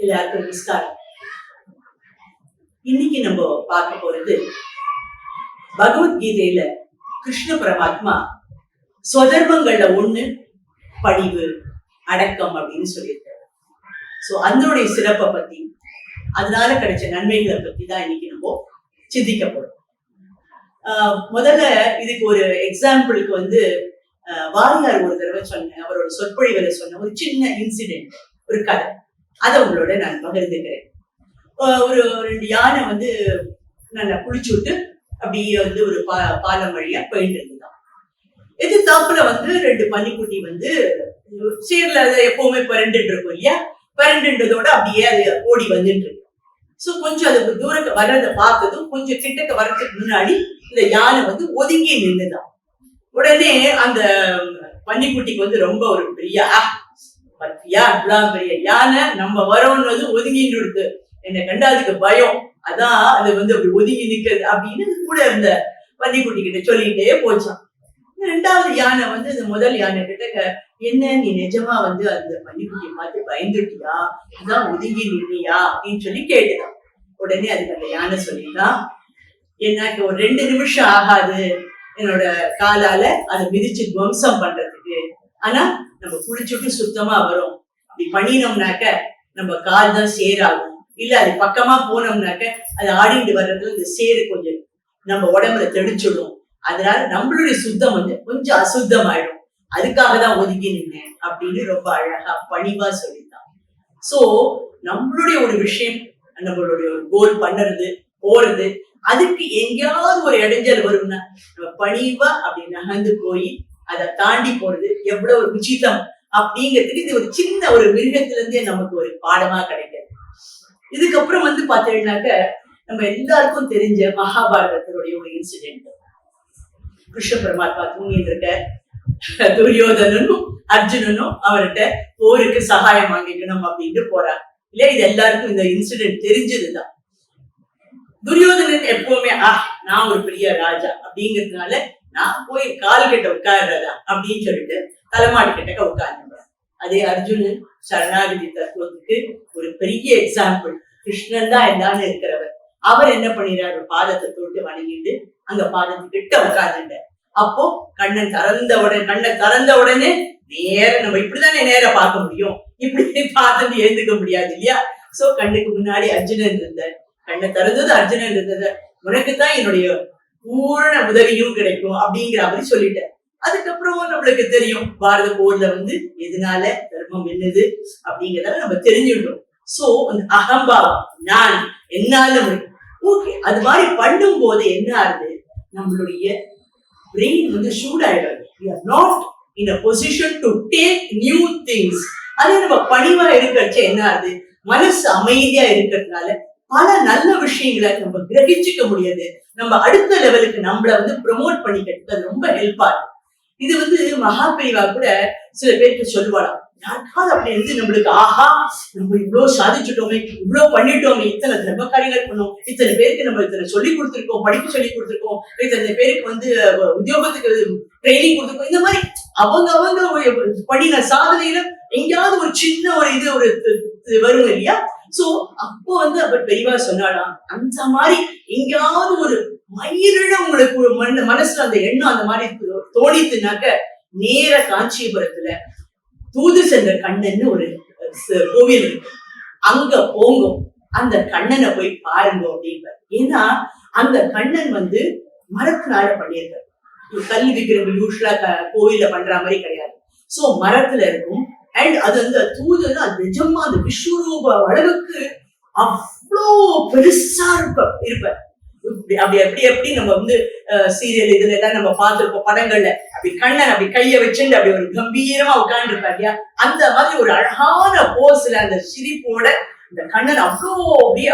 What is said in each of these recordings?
எல்லாருக்கும் நமஸ்காரம். இன்னைக்கு நம்ம பார்க்க போறது பகவத்கீதையில கிருஷ்ண பரமாத்மா ஸ்வதர்மங்கள்ல ஒண்ணு பணிவு, அடக்கம் அப்படின்னு சொல்லியிருக்காரு. சோ அதனுடைய சிறப்பை பத்தி, அதனால கிடைச்ச நன்மைகளை பத்தி தான் இன்னைக்கு நம்ம சிந்திக்க போறோம். முதல்ல இதுக்கு ஒரு எக்ஸாம்பிளுக்கு வாரியார் ஒரு தடவை சொன்ன, அவரோட சொற்பொழிவுல சொன்ன ஒரு சின்ன இன்சிடென்ட், ஒரு கதை, அதை உங்களோட நான் பகிர்ந்துக்கிறேன். ஒரு 2 யானை நல்லா குளிச்சு விட்டு அப்படியே ஒரு பாலம் வழியா போயிட்டு இருந்துதான். எதிர்த்தாப்புல 2 பன்னிக்குட்டி சீர்ல எப்பவுமே பரண்டுட்டு இருக்கும் இல்லையா, பரண்டுன்றதோட அப்படியே அது ஓடி வந்துட்டு இருக்கு. சோ கொஞ்சம் அது தூரத்தை வர்றதை பார்த்ததும் கொஞ்சம் கிட்டக்க வர்றதுக்கு முன்னாடி இந்த யானை ஒதுங்கி நின்றுதான். உடனே அந்த பன்னிக்குட்டிக்கு ரொம்ப ஒரு பெரிய பத்தியா, இவ்வளவு பெரிய யானை நம்ம வரோன்னு ஒதுங்கின்னு இருக்கு, என்னை கண்டா அதுக்கு பயம், அதான் அது அப்படி ஒதுங்கி நிக்கிறது அப்படின்னு கூட இருந்த பன்னிக்குட்டி கிட்ட சொல்லிட்டே போச்சான். 2வது யானை இந்த முதல் யானை கிட்ட, என்ன நீ நிஜமா அந்த பன்னிக்குட்டியை பார்த்து பயந்துட்டியா, அதான் ஒதுங்கி நின்னியா அப்படின்னு சொல்லி கேட்டுதான். உடனே அதுக்கு அந்த யானை சொல்லிதான், எனக்கு ஒரு 2 நிமிஷம் ஆகாது என்னோட காலால அதை மிதிச்சு துவம்சம் பண்றதுக்கு, ஆனா நம்ம குளிச்சுட்டு சுத்தமா வரும், அப்படி பண்ணினோம்னாக்க நம்ம கால் தான் சேராகும், இல்ல அது பக்கமா போனோம்னாக்க அது ஆடிட்டு வர்றதுல இந்த சேரு கொஞ்சம் நம்ம உடம்புல தெளிச்சுடும், அதனால நம்மளுடைய சுத்தம் கொஞ்சம் அசுத்தம் ஆயிடும், அதுக்காக தான் ஒதுங்கி நின்னேன் அப்படின்னு ரொம்ப அழகா பணிவா சொல்லிட்டான். சோ நம்மளுடைய ஒரு விஷயம், நம்மளுடைய ஒரு கோல் பண்ணுறது போறது, அதுக்கு எங்கேயாவது ஒரு இடைஞ்சல் வரும்னா நம்ம பணிவா அப்படி நகர்ந்து போய் அதை தாண்டி போறது எவ்வளவு ஒரு உச்சிதம் அப்படிங்கிறதுக்கு இது ஒரு சின்ன ஒரு மிருகத்துல இருந்தே நமக்கு ஒரு பாடமா கிடைக்கிறது. இதுக்கப்புறம் பாத்தீங்கன்னாக்க நம்ம எல்லாருக்கும் தெரிஞ்ச மகாபாரதத்தினுடைய ஒரு இன்சிடென்ட். கிருஷ்ண பரமாத்மா தூங்கிட்டு இருக்க, துரியோதனனும் அர்ஜுனனும் அவர்கிட்ட போருக்கு சகாயம் வாங்கிக்கணும் அப்படின்ட்டு போறாங்க இல்லையா. இது எல்லாருக்கும் இந்த இன்சிடென்ட் தெரிஞ்சதுதான். துரியோதனன் எப்பவுமே நான் ஒரு பெரிய ராஜா அப்படிங்கிறதுனால நான் போய் கால் கிட்ட உட்கார்றதா அப்படின்னு சொல்லிட்டு தலைமாடி கிட்ட உட்கார்ந்துடுறேன். அதே அர்ஜுனன் சரணாகதி தத்துவத்துக்கு ஒரு பெரிய எக்ஸாம்பிள். கிருஷ்ணன் தான் எல்லான்னு இருக்கிறவர். அவர் என்ன பண்ணிடுறாரு, பாதத்தை தொட்டு வணங்கிட்டு அங்க பாதத்துக்கிட்ட உட்கார்ந்துட்ட. அப்போ கண்ணை திறந்த உடனே நேர நம்ம இப்படிதானே நேர பார்க்க முடியும், இப்படி பார்த்துட்டு எழுந்துக்க முடியாது இல்லையா. சோ கண்ணுக்கு முன்னாடி அர்ஜுனன் இருந்தார், கண்ணை திறந்தது அர்ஜுனன் இருந்தது, உனக்குத்தான் என்னுடைய பூரண உதவியும் கிடைக்கும் அப்படிங்கிற மாதிரி சொல்லிட்டேன். அதுக்கப்புறம் நம்மளுக்கு தெரியும் பாரத போர்ல எதனால தர்மம் என்னது அப்படிங்கிறத நம்ம தெரிஞ்சுட்டோம். சோ அந்த அகம்பாவம், நான் என்னால ஓகே, அது மாதிரி பண்ணும் போது என்ன ஆகுது, நம்மளுடைய brain சூடாயிடாது. we are not in a position to take new things. அதே நம்ம பணிவா இருக்கிறச்ச என்ன ஆகுது, மனசு அமைதியா இருக்கிறதுனால பல நல்ல விஷயங்களை நம்ம கிரகிச்சுக்க முடியாது, நம்ம அடுத்த லெவலுக்கு நம்மள ப்ரமோட் பண்ணிக்கிறதுக்கு அது ரொம்ப ஹெல்ப்பா இருக்கு. இது மகாபிரிவா கூட சில பேருக்கு சொல்லுவாளாம், யாருக்காவது அப்படி நம்மளுக்கு ஆஹா நம்ம இவ்வளவு சாதிச்சுட்டோமே, இவ்வளவு பண்ணிட்டோமே, இத்தனை தர்ம காரியங்கள் பண்ணோம், இத்தனை பேருக்கு நம்ம இத்தனை சொல்லி கொடுத்துருக்கோம், படிப்பு சொல்லி கொடுத்துருக்கோம், இத்தனை பேருக்கு உத்தியோகத்துக்கு ட்ரைனிங் கொடுத்துருக்கோம், இந்த மாதிரி அவங்க பண்ணின சாதனையில எங்கேயாவது ஒரு சின்ன ஒரு வரும் இல்லையா. சோ அப்போ அவர் பெரியவா சொன்னாலாம், அந்த மாதிரி எங்கேயாவது ஒரு மயிரிட உங்களுக்கு மனசுல அந்த எண்ணம் அந்த மாதிரி தோணித்துனாக்க நேர காஞ்சிபுரத்துல தூது சென்ற கண்ணன்னு ஒரு கோவில் இருக்கு, அங்க போங்க, அந்த கண்ணனை போய் பாருங்க அப்படின்பார். ஏன்னா அந்த கண்ணன் மரத்தினால பண்ணியிருக்காரு, கல் விக்கிரகம் யூஸ்வலா கோவில்ல பண்ற மாதிரி கிடையாது. சோ மரத்துல இருக்கும். அண்ட் அது தூதுன்னா நிஜமா அந்த விஸ்வரூப அளவுக்கு அவ்வளோ பெருசா இருப்ப. அப்படி எப்படி நம்ம சீரியல் இதுல எல்லாம் நம்ம பார்த்திருக்கோம், படங்கள்ல அப்படி கண்ணன் அப்படி கைய வச்சுட்டு அப்படி ஒரு கம்பீரமா உட்கார்ந்து இருப்பாரு, அந்த மாதிரி ஒரு அழகான போஸ்ல அந்த சிரிப்போட இந்த கண்ணன் அவ்வளோ அப்படியே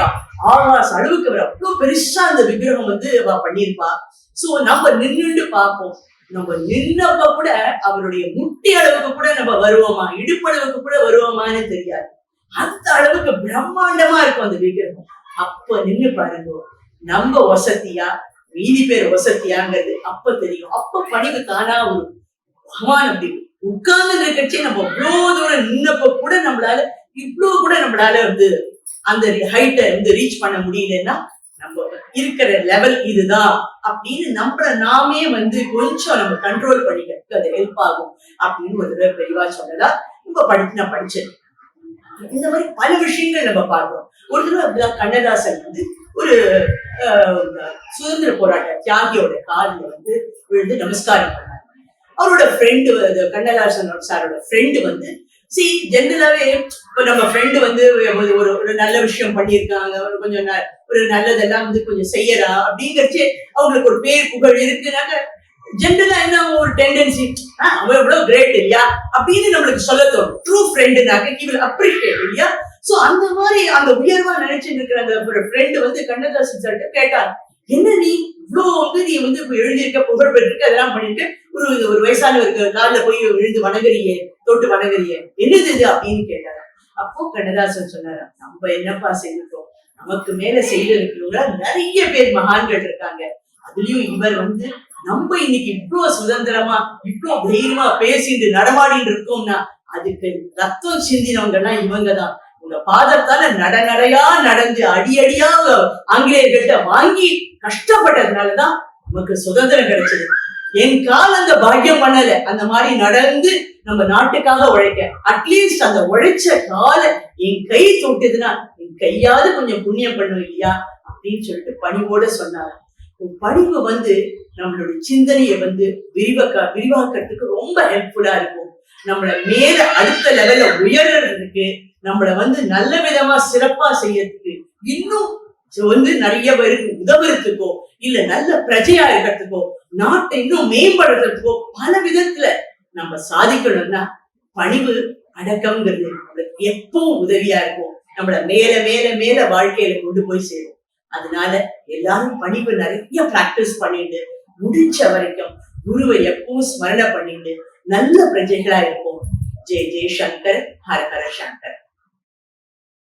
ஆகாச அளவுக்கு அவர் அவ்வளோ பெருசா அந்த விக்கிரகம் பண்ணியிருப்பா. சோ நம்ம நின்றுட்டு பார்ப்போம், நம்ம நின்னப்ப கூட அவருடைய முட்டி அளவுக்கு கூட நம்ம வருவோமா, இடுப்பளவுக்கு கூட வருவோமான்னு தெரியாது, அந்த அளவுக்கு பிரம்மாண்டமா இருக்கும் அந்த விக்கிரகம். அப்ப நின்னு பாருங்க, நம்ம வசதியா மீதி பேர் வசதியாங்கிறது அப்ப தெரியும். அப்ப பணிவு தானா ஒரு பகவான் அப்படி உட்கார்ந்து இருக்கச்சே நம்ம அவ்வளோ தூரம் நின்னப்ப கூட நம்மளால இவ்வளவு கூட நம்மளால வந்து அந்த ஹைட்டை வந்து ரீச் பண்ண முடியலன்னா நம்ம இருக்கிற லெவல் இதுதான் அப்படின்னு நம்மள நாமே வந்து கொஞ்சம் நம்ம கண்ட்ரோல் பண்ணிக்கிறதுக்கு அது ஹெல்ப் ஆகும் அப்படின்னு ஒரு தடவை பெரியவா சொன்னதா நான் படிச்சேன். இந்த மாதிரி பல விஷயங்கள் நம்ம பார்க்கிறோம். ஒரு தடவை அப்படிதான் கண்ணதாசன் வந்து ஒரு சுதந்திர போராட்ட தியாகியோட காலில் வந்து விழுந்து நமஸ்காரம் பண்ணார். அவரோட ஃப்ரெண்டு, கண்ணதாசன் சாரோட ஃப்ரெண்டு வந்து ஜென்ரலாவே இப்போ நம்ம ஃப்ரெண்டு வந்து ஒரு நல்ல விஷயம் பண்ணியிருக்காங்க, கொஞ்சம் ஒரு நல்லதெல்லாம் வந்து கொஞ்சம் செய்யறா அப்படிங்கிறச்சு அவங்களுக்கு ஒரு பேர் புகழ் இருக்குனாக்க ஜென்ரலா என்ன ஒரு டெண்டன்சி, அவன் எவ்வளவு கிரேட் இல்லையா அப்படின்னு நம்மளுக்கு சொல்ல தோணும். ட்ரூ ஃப்ரெண்டுனாக்க அப்ரிஷியேட் இல்லையா. சோ அந்த மாதிரி அந்த உயர்வா நினைச்சிட்டு இருக்கிற அந்த ஃப்ரெண்டு வந்து கண்ணதாசன் சார்கிட்ட கேட்டார், என்ன நீ இவ்வளவு வந்து நீ வந்து எழுதியிருக்க, புகழ் பெற்றிருக்க, அதெல்லாம் பண்ணிருக்க, ஒரு வயசானவருக்கு காலில் போய் விழுந்து வணங்குறியே, தொட்டு வணங்குறியே, என்னது இது அப்படின்னு கேட்டாரு. அப்போ கண்ணதாசன் சொன்னாரு, நம்ம என்னப்பா செய்திருக்கோம், நமக்கு மேல செய்து இருக்கிறவங்க நிறைய பேர் மகான்கள் இருக்காங்க. அதுலயும் இவர் வந்து நம்ம இன்னைக்கு இவ்வளவு சுதந்திரமா இவ்வளவு தைரியமா பேசிட்டு நடமாடிட்டு இருக்கோம்னா அதுக்கு ரத்தம் சிந்தினவங்கன்னா இவங்கதான். உங்க பாதத்தால நடையா நடந்து அடியடியா ஆங்கிலேயர்கள்ட்ட வாங்கி கஷ்டப்பட்டதுனாலதான் நமக்கு சுதந்திரம் கிடைச்சது. என் கால் அந்த பாக்கியம் பண்ணல, அந்த மாதிரி நடந்து நம்ம நாட்டுக்காக உழைக்க, அட்லீஸ்ட் அந்த உழைச்ச கால என் கை தொட்டுதுன்னா என் கையாவது கொஞ்சம் புண்ணியம் பண்ணும் இல்லையா அப்படின்னு சொல்லிட்டு பணிவோட சொன்னாங்க. பணிவு வந்து நம்மளுடைய சிந்தனையை வந்து விரிவாக்கிறதுக்கு ரொம்ப ஹெல்ப்ஃபுல்லா இருக்கும். நம்மள மேல அடுத்த லெவல்ல உயர்றதுக்கு, நம்மள வந்து நல்ல விதமா சிறப்பா செய்யறதுக்கு, இன்னும் வந்து நிறைய பேருக்கு உதவுறதுக்கோ இல்ல நல்ல பிரஜையா இருக்கிறதுக்கோ நாட்டை இன்னும் மேம்படுத்துறதுக்கோ பல விதத்துல நம்ம சாதிக்கணும்னா பணிவு அடக்கம்ங்கிறது நம்மளுக்கு எப்பவும் உதவியா இருக்கும். நம்மள மேல மேல மேல வாழ்க்கையில கொண்டு போய் சேரும். அதனால எல்லாரும் பணிவு நிறைய பிராக்டிஸ் பண்ணிட்டு முடிச்ச வரைக்கும் குருவை எப்பவும் ஸ்மரணை பண்ணிட்டு நல்ல பிரஜைகளா இருப்போம். ஜெய் ஜெய் சங்கர், ஹர ஹர சங்கர்.